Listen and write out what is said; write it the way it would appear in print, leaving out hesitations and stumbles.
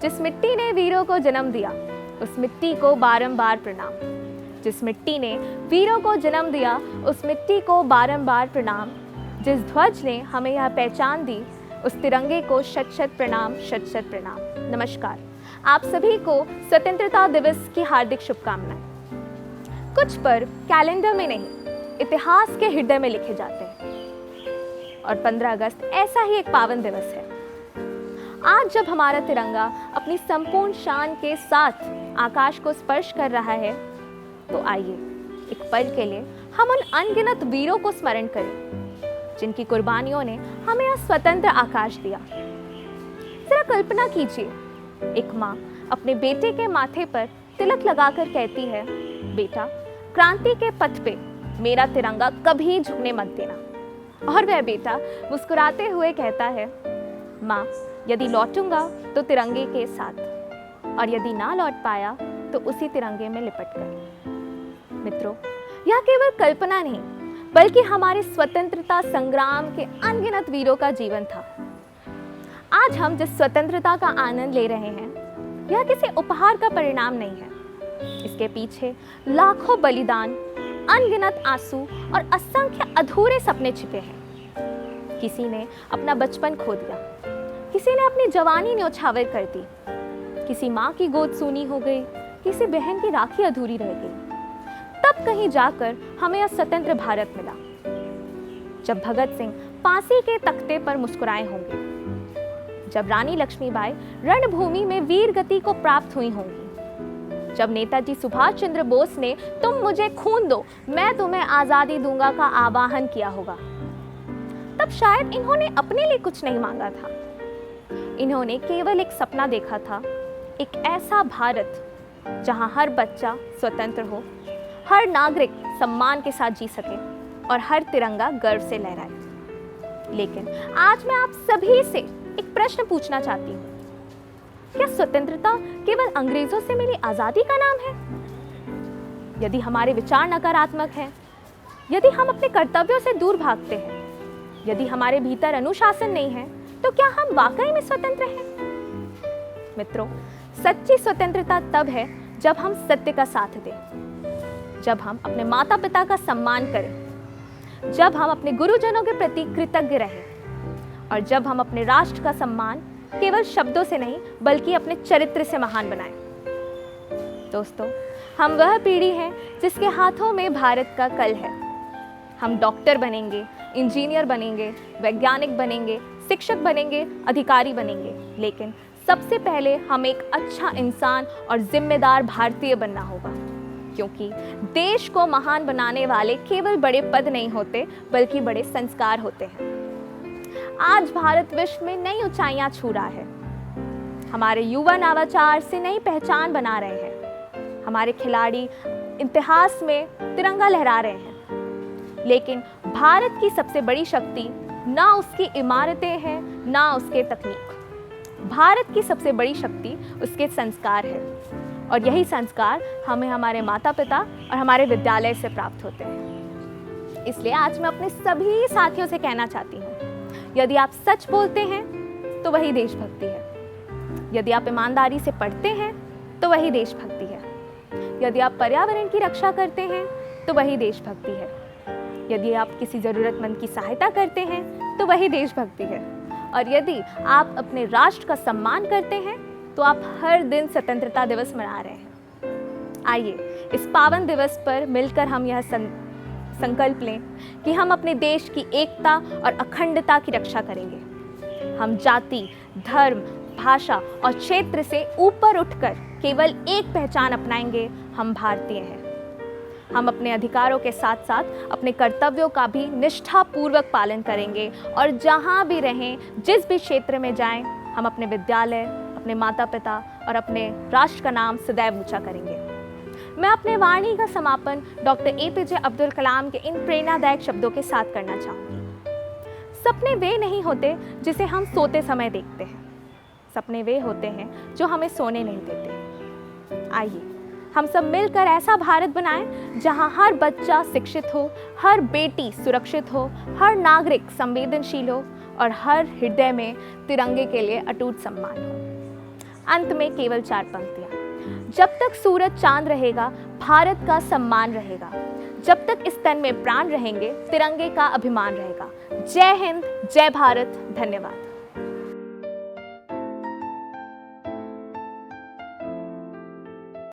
जिस मिट्टी ने वीरों को जन्म दिया, उस मिट्टी को बारंबार प्रणाम। जिस मिट्टी ने वीरों को जन्म दिया, उस मिट्टी को बारंबार प्रणाम। जिस ध्वज ने हमें यह पहचान दी, उस तिरंगे को शत शत प्रणाम, शत शत प्रणाम। नमस्कार, आप सभी को स्वतंत्रता दिवस की हार्दिक शुभकामनाएं। कुछ पर्व कैलेंडर में नहीं, इतिहास के हृदय में लिखे जाते हैं और 15 अगस्त ऐसा ही एक पावन दिवस है। आज जब हमारा तिरंगा अपनी संपूर्ण शान के साथ आकाश को स्पर्श कर रहा है, तो आइए एक पल के लिए हम उन अनगिनत वीरों को स्मरण करें जिनकी कुर्बानियों ने हमें यह स्वतंत्र आकाश दिया। जरा कल्पना कीजिए, एक माँ अपने बेटे के माथे पर तिलक लगाकर कहती है, बेटा, क्रांति के पथ पे मेरा तिरंगा कभी झुकने मत देना। और वह बेटा मुस्कुराते हुए कहता है, माँ, यदि लौटूंगा तो तिरंगे के साथ, और यदि ना लौट पाया तो उसी तिरंगे में लिपट कर। मित्रों, यह केवल कल्पना नहीं, बल्कि हमारे स्वतंत्रता संग्राम के अनगिनत वीरों का जीवन था। आज हम जिस स्वतंत्रता का आनंद ले रहे हैं, यह किसी उपहार का परिणाम नहीं है। इसके पीछे लाखों बलिदान, अनगिनत आंसू और असंख्य अधूरे सपने छिपे हैं। किसी ने अपना बचपन खो दिया, किसी ने अपनी जवानी न्यौछावर कर दी, किसी माँ की गोद सूनी हो गई, किसी बहन की राखी अधूरी रह गई। तब कहीं जाकर हमें यह स्वतंत्र भारत मिला, जब भगत सिंह फांसी के तख्ते पर मुस्कुराए होंगे, जब रानी लक्ष्मीबाई रणभूमि में वीर गति को प्राप्त हुई होंगी, जब नेताजी सुभाष चंद्र बोस ने तुम मुझे खून दो, मैं तुम्हें आजादी दूंगा का आह्वान किया होगा। तब शायद इन्होंने अपने लिए कुछ नहीं मांगा था, इन्होंने केवल एक सपना देखा था, एक ऐसा भारत जहां हर बच्चा स्वतंत्र हो, हर नागरिक सम्मान के साथ जी सके और हर तिरंगा गर्व से लहराए। लेकिन आज मैं आप सभी से एक प्रश्न पूछना चाहती हूँ, क्या स्वतंत्रता केवल अंग्रेजों से मिली आजादी का नाम है? यदि हमारे विचार नकारात्मक हैं, यदि हम अपने कर्तव्यों से दूर भागते हैं, यदि हमारे भीतर अनुशासन नहीं है, तो क्या हम वाकई में स्वतंत्र हैं? मित्रों, सच्ची स्वतंत्रता तब है जब हम सत्य का साथ दें, जब हम अपने माता पिता का सम्मान करें, जब हम अपने गुरुजनों के प्रति कृतज्ञ रहें, और जब हम अपने राष्ट्र का सम्मान केवल शब्दों से नहीं, बल्कि अपने चरित्र से महान बनाएं। दोस्तों, हम वह पीढ़ी हैं जिसके हाथों में भारत का कल है। हम डॉक्टर बनेंगे, इंजीनियर बनेंगे, वैज्ञानिक बनेंगे, शिक्षक बनेंगे, अधिकारी बनेंगे, लेकिन सबसे पहले हमें एक अच्छा इंसान और जिम्मेदार भारतीय बनना होगा, क्योंकि देश को महान बनाने वाले केवल बड़े पद नहीं होते, बल्कि बड़े संस्कार होते हैं। आज भारत विश्व में नई ऊंचाइयां छू रहा है। हमारे युवा नवाचार से नई पहचान बना रहे हैं। हमारे खिलाड़ी इतिहास में तिरंगा लहरा रहे हैं। लेकिन भारत की सबसे बड़ी शक्ति ना उसकी इमारतें हैं, ना उसके तकनीक। भारत की सबसे बड़ी शक्ति उसके संस्कार है, और यही संस्कार हमें हमारे माता पिता और हमारे विद्यालय से प्राप्त होते हैं। इसलिए आज मैं अपने सभी साथियों से कहना चाहती हूँ, यदि आप सच बोलते हैं तो वही देशभक्ति है। यदि आप ईमानदारी से पढ़ते हैं तो वही देशभक्ति है। यदि आप पर्यावरण की रक्षा करते हैं तो वही देशभक्ति है। यदि आप किसी ज़रूरतमंद की सहायता करते हैं तो वही देशभक्ति है। और यदि आप अपने राष्ट्र का सम्मान करते हैं तो आप हर दिन स्वतंत्रता दिवस मना रहे हैं। आइए इस पावन दिवस पर मिलकर हम यह संकल्प लें कि हम अपने देश की एकता और अखंडता की रक्षा करेंगे। हम जाति, धर्म, भाषा और क्षेत्र से ऊपर उठकर केवल एक पहचान अपनाएंगे, हम भारतीय हैं। हम अपने अधिकारों के साथ साथ अपने कर्तव्यों का भी निष्ठापूर्वक पालन करेंगे, और जहाँ भी रहें, जिस भी क्षेत्र में जाएं, हम अपने विद्यालय, अपने माता पिता और अपने राष्ट्र का नाम सदैव ऊंचा करेंगे। मैं अपने वाणी का समापन डॉक्टर APJ अब्दुल कलाम के इन प्रेरणादायक शब्दों के साथ करना चाहूँगी। सपने वे नहीं होते जिसे हम सोते समय देखते हैं, सपने वे होते हैं जो हमें सोने नहीं देते। आइए हम सब मिलकर ऐसा भारत बनाएं जहां हर बच्चा शिक्षित हो, हर बेटी सुरक्षित हो, हर नागरिक संवेदनशील हो और हर हृदय में तिरंगे के लिए अटूट सम्मान हो। अंत में केवल 4 पंक्तियां। जब तक सूरज चांद रहेगा, भारत का सम्मान रहेगा। जब तक इस तन में प्राण रहेंगे, तिरंगे का अभिमान रहेगा। जय हिंद, जय भारत, धन्यवाद।